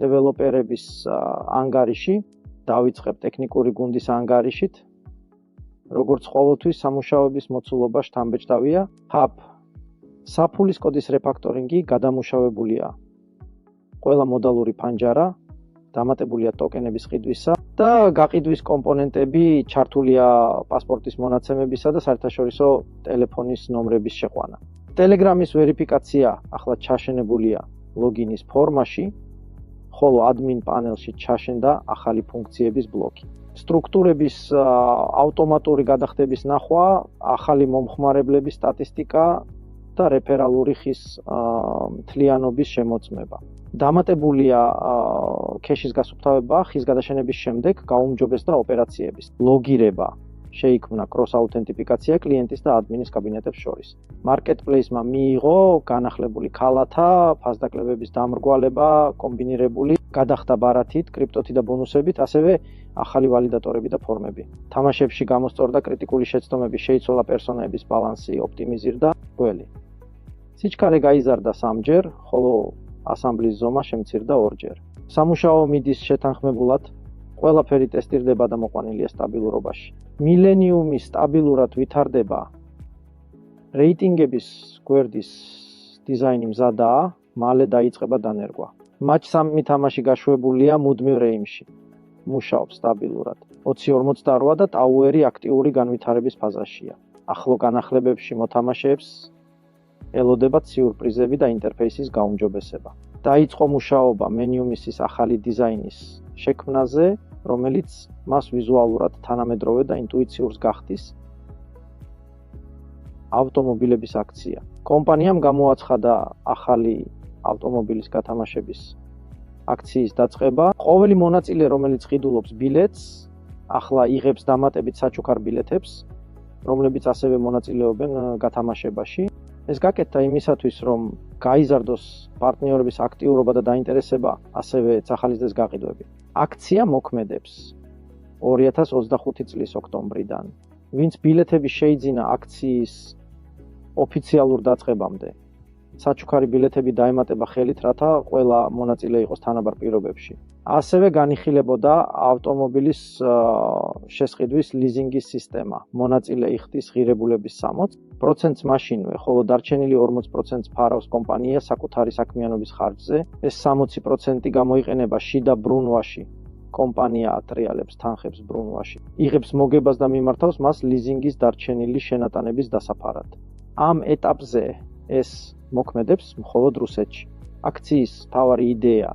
დეველოპერების ანგარიში, დავიწყებ ტექნიკური გუნდის ანგარიშით. როგორც ყოველთვის სამუშაოების მოცულობა შთამბეჭდავია. Hub საფულის კოდის რეფაქტორინგი გადამუშავებულია. ყველა მოდალური ფანჯარა დამატებულია ტოკენების ყიდვისა და გაყიდვის კომპონენტები ჩართულია პასპორტის მონაცემებისა და საერთაშორისო ტელეფონის ნომრების შეყვანა. Telegram-ის ვერიფიკაცია ახლა ჩაშენებულია ლოგინის ფორმაში, ხოლო admin პანელში ჩაშენდა ახალი ფუნქციების ბლოკი. სტრუქტურების ავტომატური გადახდების ნახვა, ახალი მომხმარებლების სტატისტიკა და რეფერალური ხის მთლიანობის შემოწმება. დამატებულია ქეშის გასუფთავება ხის გადაშენების შემდეგ გაუმჯობესდა ოპერაციების. ლოგირება შეიქმნა კროს-აუთენტიფიკაცია კლიენტის და ადმინის კაბინეტებს შორის. Marketplace-მა მიიღო განახლებული ქალათა, ფასდაკლებების დამრგვალება, კომბინირებული გადახდა ბარათით, კრიპტოთი და ბონუსებით, ასევე ახალი ვალიდატორები და ფორმები. თამაშებში გამოსწორდა კრიტიკული შეცდომები, შეიცვალა პერსონაების ბალანსი, ოპტიმიზირდა გველი. სიჩქარე გაიზარდა 3-ჯერ, ხოლო ასამბლის ზომა შემცირდა 2-ჯერ. სამუშაო მიდის შეთანხმებულად, ყველაფერი ტესტირდება და მოყვანილია სტაბილურობაში. მილენიუმი სტაბილურად ვითარდება. რეიტინგების გვერდის დიზაინი მზადაა, მალე დაიწყება დანერგვა. Match 3 თამაში გაშვებულია მუდმივ რეიმში. მუშაობს სტაბილურად. 2048 და ტაუერი აქტიური განვითარების ფაზაშია. ახლო განახლებებში მოთამაშეებს ელოდებათ სიურპრიზები და ინტერფეისის გაუმჯობესება. დაიწყო მუშაობა მენიუმისის ახალი დიზაინის შექმნაზე, რომელიც მას ვიზუალურად თანამედროვე და ინტუიციურს გახდის. ავტომობილების აქცია. კომპანიამ გამოაცხადა ახალი ავტომობილის გათამაშების აქციის დაწყება. ყოველი მონაწილე, რომელიც ყიდულობს ბილეთს, ახლა იღებს დამატებით საჩუქარ ბილეთებს, რომლებიც ასევე მონაწილეობენ გათამაშებაში. ეს გაკეთდა იმისათვის, რომ გაიზარდოს პარტნიორების აქტიურობა და დაინტერესება, ასევე ახალიზდეს გაყიდვები. აქცია მოქმედებს 2025 წლის ოქტომბრიდან. ვინც ბილეთები შეიძინა აქციის ოფიციალურ დაწყებამდე, საჩუქარი ბილეთები დაემატება ხელით, რათა ყველა მონაწილე იყოს თანაბარ პირობებში. ასევე განიხილებოდა ავტომობილის შესყიდვის ლიზინგის სისტემა. მონაწილე იხდის ღირებულების 60%-ს მაშინვე, ხოლო დარჩენილი 40%-ს ფარავს კომპანია საკუთარი საქმიანობის ხარჯზე. ეს 60% გამოიყენება შიდა ბრუნვაში. კომპანია ატრიალებს თანხებს ბრუნვაში. იღებს მოგებას და მიმართავს მას ლიზინგის დარჩენილი შენატანების დასაფარად. ამ ეტაპზე ეს მოქმედებს მხოლოდ რუსეთში. აქციის მთავარი იდეა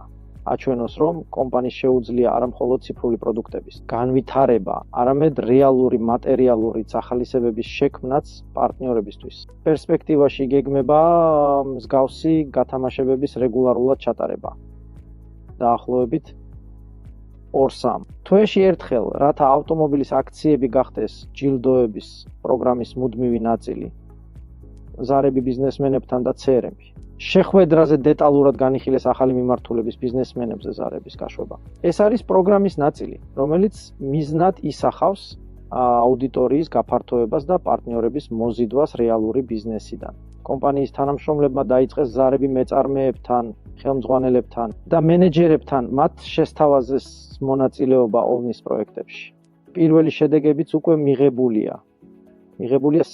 აჩვენოს, რომ კომპანიის შეუძლია არა მხოლოდ ციფრული პროდუქტების განვითარება, არამედ რეალური მატერიალური ახალისებების შექმნაც პარტნიორებისთვის. პერსპექტივაში იგეგმება მსგავსი გათამაშებების რეგულარულად ჩატარება. დაახლოებით 2-3 თვეში ერთხელ, რათა ავტომობილის აქციები გახდეს ჯილდოების პროგრამის მუდმივი ნაწილი. ზარები ბიზნესმენებთან და CRM-ი. შეხვედრაზე დეტალურად განიხილეს ახალი მიმართულების ბიზნესმენებზე ზარების გაშვება. ეს არის პროგრამის ნაწილი, რომელიც მიზნად ისახავს აუდიტორიის გაფართოებას და პარტნიორების მოზიდვას რეალური ბიზნესიდან. კომპანიის თანამშრომლებმა დაიწყეს ზარები მეწარმეებთან, ხელმძღვანელებთან და მენეჯერებთან მათ შესთავაზეს მონაწილეობა ოვნის პროექტებში. პირველი შედეგებიც უკვე მიღებულია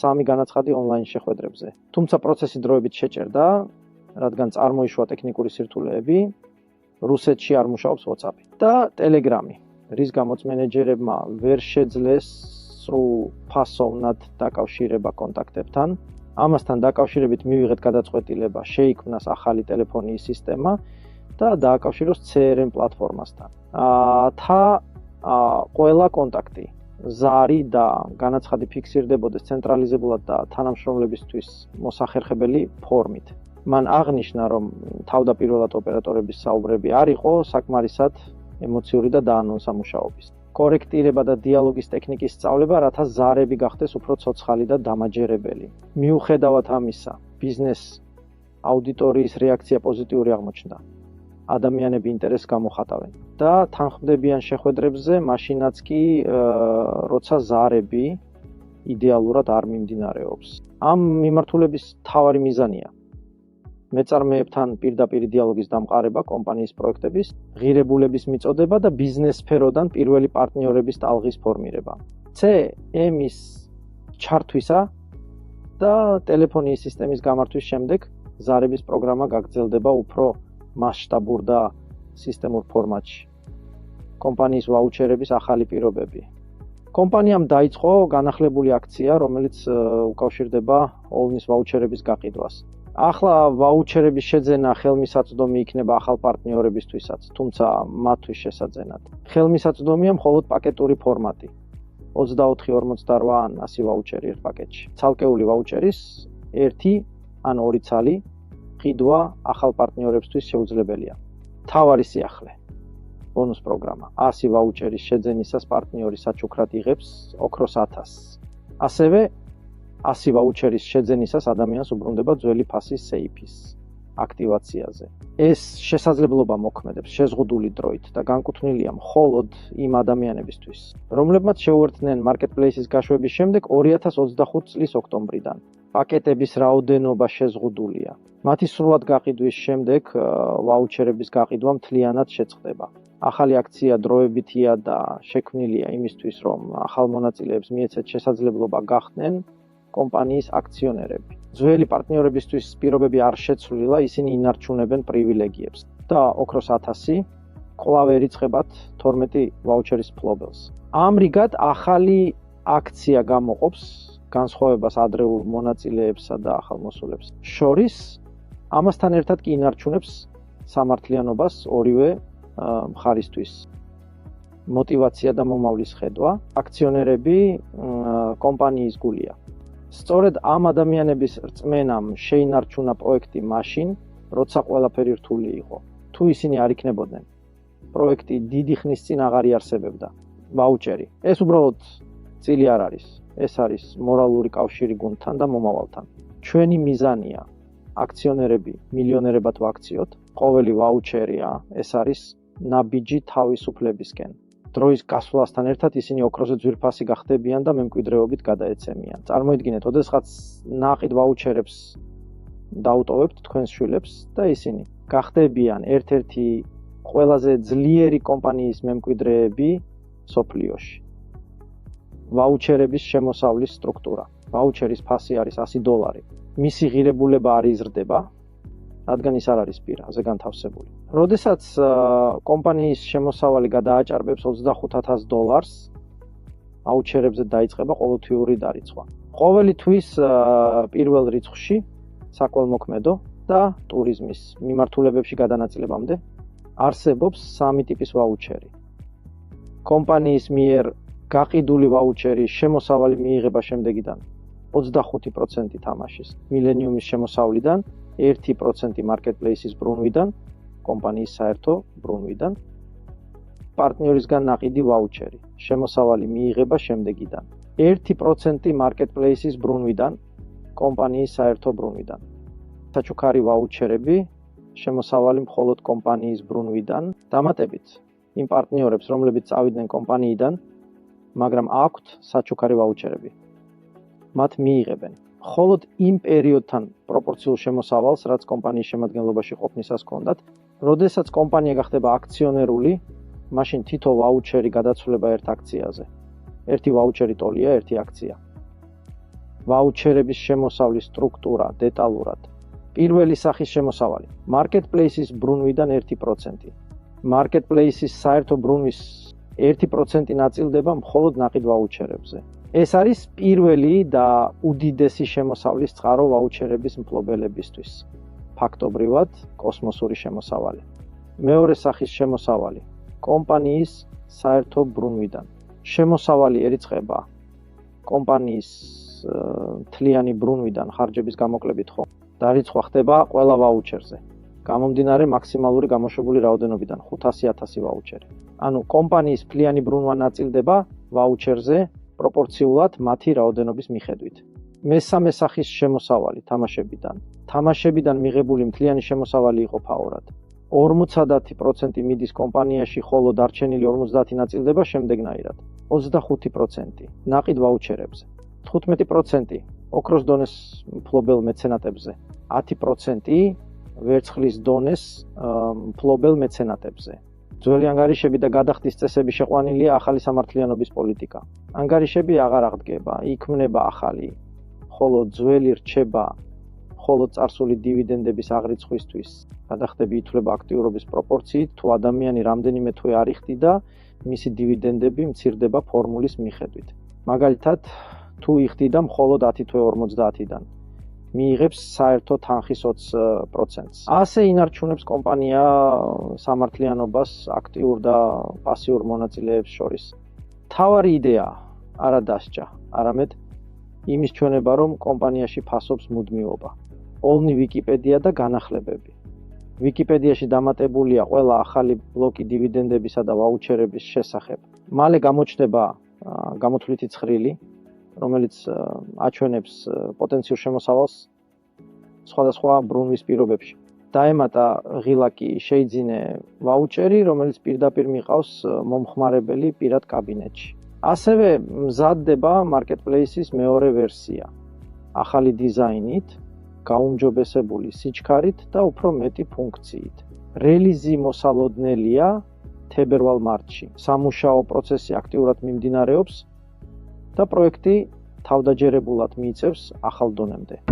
3 განაცხადი ონლაინ შეხვედრებზე. თუმცა პროცესი დროებით შეჭერდა, რადგან წარმოიშვა ტექნიკური სირთულეები, რუსეთში არ მუშაობს WhatsApp და Telegram-ი, რის გამოც მენეჯერებმა ვერ შეძლეს სრულ ფასოვნად დაკავშირება კონტაქტებთან. ამასთან დაკავშირებით მივიღეთ გადაწყვეტილება შეიქმნას ახალი ტელეფონიის სისტემა და დააკავშიროს CRM პლატფორმასთან. ყველა კონტაქტი, ზარი და განაცხადი ფიქსირდებოდეს ცენტრალიზებულად და თანამშრომლებისთვის მოსახერხებელი ფორმით. მან აღნიშნა, რომ თავდაპირველად ოპერატორების საუბრები არ იყო საკმარისად ემოციური და დაანონსა მუშაობის. კორექტირება და დიალოგის ტექნიკის სწავლება, რათა ზარები გახდეს უფრო ცოცხალი და დამაჯერებელი. მიუხედავად ამისა, ბიზნეს აუდიტორიის რეაქცია პოზიტიური აღმოჩნდა. ადამიანები ინტერესს გამოხატავენ და თანხმდებიან შეხვედრებზე, მაშინაც კი, როცა ზარები იდეალურად არ მიმდინარეობს. ამ მიმართულების მთავარი მიზანია მეწარმეებთან პირდაპირ დიალოგის დამყარება კომპანიის პროექტების, ღირებულების მიწოდება და ბიზნეს სფეროდან პირველი პარტნიორების ტალღის ფორმირება. CM-ის ჩართვისა და ტელეფონიის სისტემის გამართვის შემდეგ ზარების პროგრამა გაგრძელდება უფრო მასშტაბურ და სისტემურ ფორმატში. კომპანიის ვაუჩერების ახალი პირობები. კომპანიამ დაიწყო განახლებული აქცია, რომელიც უკავშირდება ოლნის ვაუჩერების გაყიდვას. ახლა ვაუჩერების შეძენა ხელმისაწვდომი იქნება ახალ პარტნიორებისთვისაც, თუმცა მათთვის შესაძენად. ხელმისაწვდომია მხოლოდ პაკეტური ფორმატი. 24-48 ან 100 ვაუჩერი ერთ პაკეტში. ცალკეული ვაუჩერის 1 ან 2 ცალი ყიდვა ახალ პარტნიორებისთვის შეუძლებელია. თავარი სიახლე. ბონუს პროგრამა. 100 ვაუჩერის შეძენისას პარტნიორი საჩუქრად იღებს ოქროს 1000. ასევე 100 ვაუჩერის შეძენისას ადამიანს უბრუნდება ძველი ფასის სეიფის აქტივაციაზე. ეს შესაძლებლობა მოქმედებს შეზღუდული დროით და განკუთვნილია მხოლოდ იმ ადამიანებისთვის, რომლებმაც შეუერთდნენ marketplace-ის გაშვების შემდეგ 2025 წლის ოქტომბრიდან. პაკეტების რაოდენობა შეზღუდულია. მათი სრულად გაყიდვის შემდეგ ვაუჩერების გაყიდვა მთლიანად შეწყდება. ახალი აქცია დროებითია და შექმნილია იმისთვის, რომ ახალ მონაწილეებს მიეცეთ შესაძლებლობა გახდნენ კომპანიის აქციონერები. ძველი პარტნიორებისთვის პირობები არ შეცვლილა, ისინი ინარჩუნებენ პრივილეგიებს და ოქროს 1000 კვლავ ერიცხებათ 12 ვაუჩერის ფლობელს. ამრიგად ახალი აქცია გამოყოფს განსხვავებას ადრეულ მონაწილეებსა და ახალ მოსულებს შორის, ამასთან ერთად კი ინარჩუნებს სამართლიანობას ორივე მხარისთვის. мотивация და მომავლის ხედვა, აქციონერები კომპანიის გულია. სწორედ ამ ადამიანების რწმენამ შეინარჩუნა პროექტი მაშინ, როცა ყველაფერი რთული იყო. თუ ისინი არ იქნებოდნენ, პროექტი დიდი ხნის წინ აღარ იარსებებდა. ვაუჩერი. ეს უბრალოდ წილი არ არის. ეს არის მორალური კავშირი გუნდთან და მომავალთან. ჩვენი მიზანია აქციონერები მილიონერებად ვაქციოთ. ყოველი ვაუჩერია, ეს არის ნაბიჯი თავისუფლებისკენ. დროის გასვლასთან ერთად ისინი ოქროზე ძვირფასი გახდებიან და მემკვიდრეობით გადაეცემიან. წარმოიდგინეთ, ოდესღაც ნაყიდ ვაუჩერებს დაუტოვებთ თქვენს შვილებს და ისინი გახდებიან ერთ-ერთი ყველაზე ძლიერი კომპანიის მემკვიდრეები სოფლიოში. ვაუჩერების შემოსავლის სტრუქტურა. ვაუჩერის ფასი არის $100. მისი ღირებულება არ იზრდება, რადგან ის არ არის პირაზე განთავსებული. როდესაც კომპანიის შემოსავალი გადააჭარბებს $25,000, ვაუჩერებზე დაიწყება ყოველთვიური დარიცხვა. ყოველი თვის პირველ რიცხვში საქველმოქმედო და ტურიზმის მიმართულებებში გადანაწილებამდე არსებობს 3 ტიპის ვაუჩერი. კომპანიის მიერ გაყიდული ვაუჩერის შემოსავალი მიიღება შემდეგიდან 25% თამაშის, მილენიუმის შემოსავლიდან, 1% marketplace-ის ბრუნვიდან, კომპანიის საერთო ბრუნვიდან, პარტნიორისგან ნაყიდი ვაუჩერი, შემოსავალი მიიღება შემდეგიდან, 1% marketplace-ის ბრუნვიდან, კომპანიის საერთო ბრუნვიდან. საჩუქარი ვაუჩერები, შემოსავალი მხოლოდ კომპანიის ბრუნვიდან, დამატებით იმ პარტნიორებს, რომლებიც წავიდნენ კომპანიიდან, მაგრამ აქვთ საჩუქარი ვაუჩერები. მათ მიიღებენ მხოლოდ იმ პერიოდთან პროპორციულ შემოსავალს, რაც კომპანიის შემადგენლობაში ყოფნისას ჰქონდათ, როდესაც კომპანია გახდება აქციონერული, მაშინ თითო ვაუჩერი გადაცვლება ერთ აქციაზე. ერთი ვაუჩერი ტოლია, ერთი აქცია. ვაუჩერების შემოსავლის სტრუქტურა დეტალურად. პირველი სახის შემოსავალი. marketplace-ის ბრუნვიდან 1%. marketplace-ის საერთო ბრუნვის 1% ნაწილდება მხოლოდ ნაყიდ ვაუჩერებზე. ეს არის პირველი და უდიდესი შემოსავლის წყარო ვაუჩერების მფლობელებისთვის. ფაქტობრივად, კოსმოსური შემოსავალი. მეორე სახის შემოსავალი. კომპანიის საერთო ბრუნვიდან. შემოსავალი ერიცხება კომპანიის მთლიანი ბრუნვიდან ხარჯების გამოკლებით ხო. დარიცხვა ხდება ყველა ვაუჩერზე. გამომდინარე მაქსიმალური გამოშვებული რაოდენობიდან 500,000 ვაუჩერი. ანუ კომპანიის მთლიანი ბრუნვა ნაწილდება ვაუჩერზე პროპორციულად მათი რაოდენობის მიხედვით. მესამე სახის შემოსავალი თამაშებიდან. თამაშებიდან მიღებული მთლიანი შემოსავალი იყოფა ორად. 50% მიდის კომპანიაში, ხოლო დარჩენილი 50 ნაწილდება შემდეგნაირად. 25% ნაყიდ ვაუჩერებზე, 15% ოქროს დონეს მფლობელ მეცენატებზე, 10% ვერცხლის დონეს მფლობელ მეცენატებზე. ძველი ანგარიშები და გადახდის წესები შეყვანილია ახალი სამართლიანობის პოლიტიკა. ანგარიშები აღარ აღდგება, იქმნება ახალი, ხოლო ძველი რჩება მხოლოდ წარსული დივიდენდების აღრიცხვისთვის. გადახდები ითვლება აქტიურობის პროპორციით, თუ ადამიანი რამდენიმე თვე არ იხდიდა, მისი დივიდენდები მცირდება ფორმულის მიხედვით. მაგალითად, თუ იხდიდა მხოლოდ 10 თვე 50-დან, მიიღებს საერთო თანხის 20%. ასე ინარჩუნებს კომპანია სამართლიანობას აქტიურ და პასიურ მონაწილეებს შორის. მთავარი იდეა არა დასჯა, არამედ იმის ჩვენება, რომ კომპანიაში ფასობს მუდმივობა. ოლნი ვიკიპედია და განახლებები. ვიკიპედიაში დამატებულია ყველა ახალი ბლოკი დივიდენდებისა და ვაუჩერების შესახებ. მალე გამოჩნდება გამოთვლითი ცხრილი, რომელიც აჩვენებს პოტენციურ შემოსავალს სხვადასხვა ბრუნვის პირობებში. დაემატა ღილაკი შეიძინე ვაუჩერი, რომელიც პირდაპირ მიყავს მომხმარებელი პირად კაბინეტში. ასევე მზადდება marketplace-ის მეორე ვერსია, ახალი დიზაინით, გაუმჯობესებული სიჩქარით და უფრო მეტი ფუნქციით. რელიზი მოსალოდნელია თებერვალ-მარტში. სამუშაო პროცესი აქტიურად მიმდინარეობს და პროექტი თავდაჯერებულად მიიწევს ახალ დონემდე.